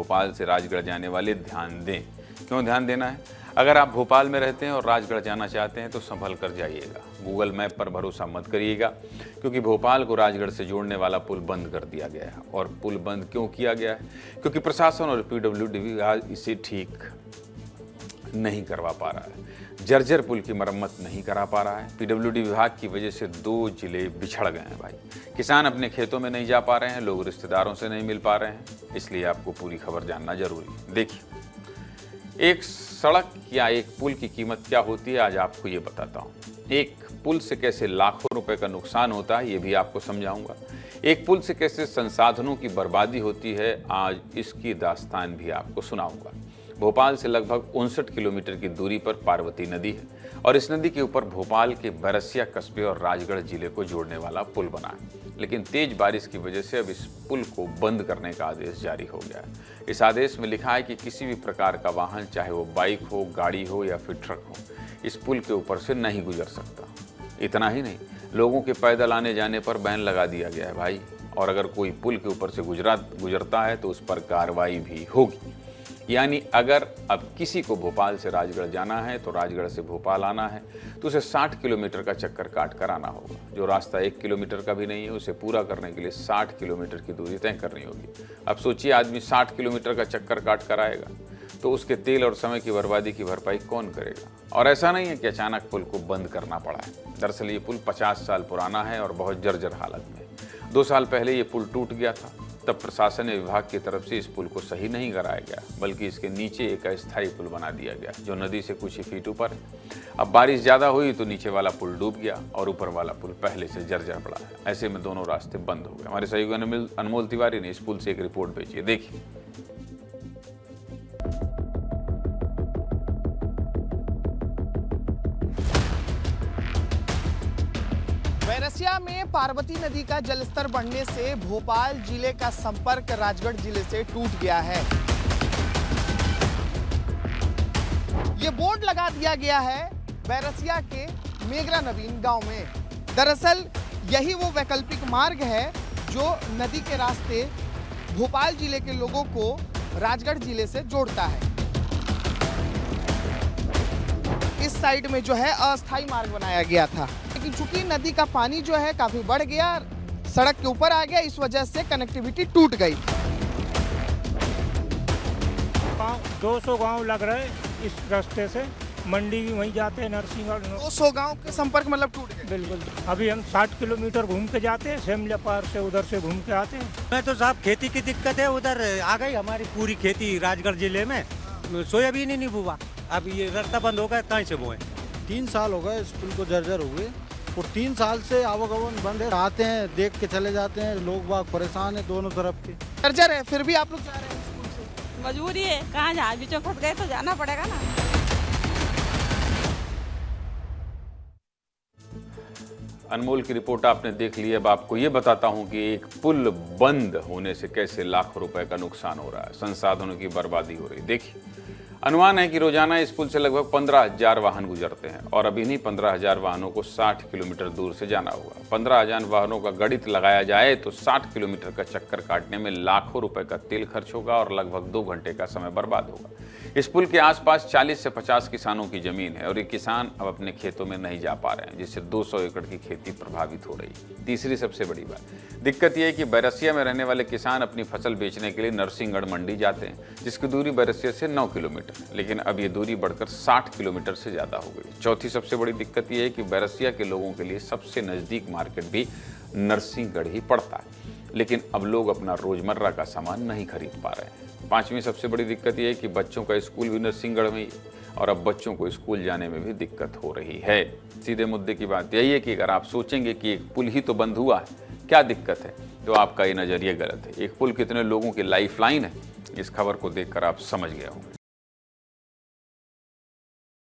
भोपाल से राजगढ़ जाने वाले ध्यान दें। क्यों ध्यान देना है? अगर आप भोपाल में रहते हैं और राजगढ़ जाना चाहते हैं तो संभल कर जाइएगा। गूगल मैप पर भरोसा मत करिएगा, क्योंकि भोपाल को राजगढ़ से जोड़ने वाला पुल बंद कर दिया गया है। और पुल बंद क्यों किया गया है? क्योंकि प्रशासन और पीडब्ल्यूडी विभाग इसे ठीक नहीं करवा पा रहा है। जर्जर पुल की मरम्मत नहीं करा पा रहा है। पीडब्ल्यूडी विभाग की वजह से 2 जिले बिछड़ गए हैं भाई। किसान अपने खेतों में नहीं जा पा रहे हैं, लोग रिश्तेदारों से नहीं मिल पा रहे हैं। इसलिए आपको पूरी खबर जानना जरूरी है। देखिए, एक सड़क या एक पुल की कीमत क्या होती है, आज आपको ये बताता हूँ। एक पुल से कैसे लाखों रुपए का नुकसान होता है, ये भी आपको समझाऊंगा। एक पुल से कैसे संसाधनों की बर्बादी होती है, आज इसकी दास्तान भी आपको सुनाऊंगा। भोपाल से लगभग 59 किलोमीटर की दूरी पर पार्वती नदी है और इस नदी के ऊपर भोपाल के बैरसिया कस्बे और राजगढ़ जिले को जोड़ने वाला पुल बना है। लेकिन तेज बारिश की वजह से अब इस पुल को बंद करने का आदेश जारी हो गया है। इस आदेश में लिखा है कि किसी भी प्रकार का वाहन, चाहे वो बाइक हो, गाड़ी हो या फिर ट्रक हो, इस पुल के ऊपर से नहीं गुजर सकता। इतना ही नहीं, लोगों के पैदल आने जाने पर बैन लगा दिया गया है भाई। और अगर कोई पुल के ऊपर से गुजरता है तो उस पर कार्रवाई भी होगी। यानी अगर अब किसी को भोपाल से राजगढ़ जाना है तो राजगढ़ से भोपाल आना है तो उसे 60 किलोमीटर का चक्कर काट कर आना होगा। जो रास्ता 1 किलोमीटर का भी नहीं है, उसे पूरा करने के लिए 60 किलोमीटर की दूरी तय करनी होगी। अब सोचिए, आदमी 60 किलोमीटर का चक्कर काट कर आएगा तो उसके तेल और समय की बर्बादी की भरपाई कौन करेगा? और ऐसा नहीं है कि अचानक पुल को बंद करना पड़ा है। दरअसल ये पुल 50 साल पुराना है और बहुत जर्जर हालत में। 2 साल पहले ये पुल टूट गया था। तब प्रशासन विभाग की तरफ से इस पुल को सही नहीं कराया गया, बल्कि इसके नीचे एक अस्थायी पुल बना दिया गया जो नदी से कुछ ही फीट ऊपर है। अब बारिश ज़्यादा हुई तो नीचे वाला पुल डूब गया और ऊपर वाला पुल पहले से जर्जर पड़ा है। ऐसे में दोनों रास्ते बंद हो गए। हमारे सहयोगी अनमोल तिवारी ने इस पुल से एक रिपोर्ट भेजी है, देखिए। बैरसिया में पार्वती नदी का जलस्तर बढ़ने से भोपाल जिले का संपर्क राजगढ़ जिले से टूट गया है। ये बोर्ड लगा दिया गया है बैरसिया के मेगरा नवीन गांव में। दरअसल यही वो वैकल्पिक मार्ग है जो नदी के रास्ते भोपाल जिले के लोगों को राजगढ़ जिले से जोड़ता है। इस साइड में जो है अस्थायी मार्ग बनाया गया था, लेकिन चूंकि नदी का पानी जो है काफी बढ़ गया, सड़क के ऊपर आ गया, इस वजह से कनेक्टिविटी टूट गई। 200 गांव लग रहे इस रास्ते से, मंडी भी वहीं जाते हैं, नरसिंहगढ़। 200 गांव के संपर्क मतलब टूट गए। बिल्कुल। अभी हम 60 किलोमीटर घूम के जाते हैं, सेमला पार से उधर से घूम के आते हैं। मैं तो साहब खेती की दिक्कत है, उधर आ गई हमारी पूरी खेती राजगढ़ जिले में। सोयाबीन ही नहीं बुआ, अब ये रास्ता बंद हो गया, कहाँ से बोए? 3 साल हो गए इस पुल को जर्जर हुए और 3 साल से आवागमन बंद है। आते हैं, देख के चले जाते हैं, लोग बाग परेशान है दोनों तरफ के। जर्जर है, फिर भी आप लोग जा रहे हैं इस पुल से। मजबूरी है, कहाँ जहाँ बीचों फंस गए तो जाना पड़ेगा ना। अनमोल की रिपोर्ट आपने देख ली। अब आपको ये बताता हूं कि एक पुल बंद होने से कैसे लाखों रुपए का नुकसान हो रहा है, संसाधनों की बर्बादी हो रही। देखिए, अनुमान है कि रोजाना इस पुल से लगभग 15,000 वाहन गुजरते हैं और अब इन्हीं 15,000 वाहनों को 60 किलोमीटर दूर से जाना होगा। 15,000 वाहनों का गणित लगाया जाए तो 60 किलोमीटर का चक्कर काटने में लाखों रुपए का तेल खर्च होगा और लगभग 2 घंटे का समय बर्बाद होगा। इस पुल के आसपास 40 से 50 किसानों की जमीन है और ये किसान अब अपने खेतों में नहीं जा पा रहे हैं, जिससे 200 एकड़ की खेती प्रभावित हो रही है। तीसरी सबसे बड़ी दिक्कत यह है कि बैरसिया में रहने वाले किसान अपनी फसल बेचने के लिए नरसिंहगढ़ मंडी जाते हैं, जिसकी दूरी बैरसिया से 9 किलोमीटर है, लेकिन अब ये दूरी बढ़कर 60 किलोमीटर से ज्यादा हो गई। चौथी सबसे बड़ी दिक्कत यह है कि बैरसिया के लोगों के लिए सबसे नजदीक मार्केट भी नरसिंहगढ़ ही पड़ता है, लेकिन अब लोग अपना रोजमर्रा का सामान नहीं खरीद पा रहे हैं। पांचवी सबसे बड़ी दिक्कत यह है कि बच्चों का स्कूल भी नरसिंहगढ़ में ही और अब बच्चों को स्कूल जाने में भी दिक्कत हो रही है। सीधे मुद्दे की बात यही है कि अगर आप सोचेंगे कि एक पुल ही तो बंद हुआ है, क्या दिक्कत है, तो आपका ये नजरिया गलत है। एक पुल कितने लोगों की लाइफलाइन है, इस खबर को देखकर आप समझ गए होंगे।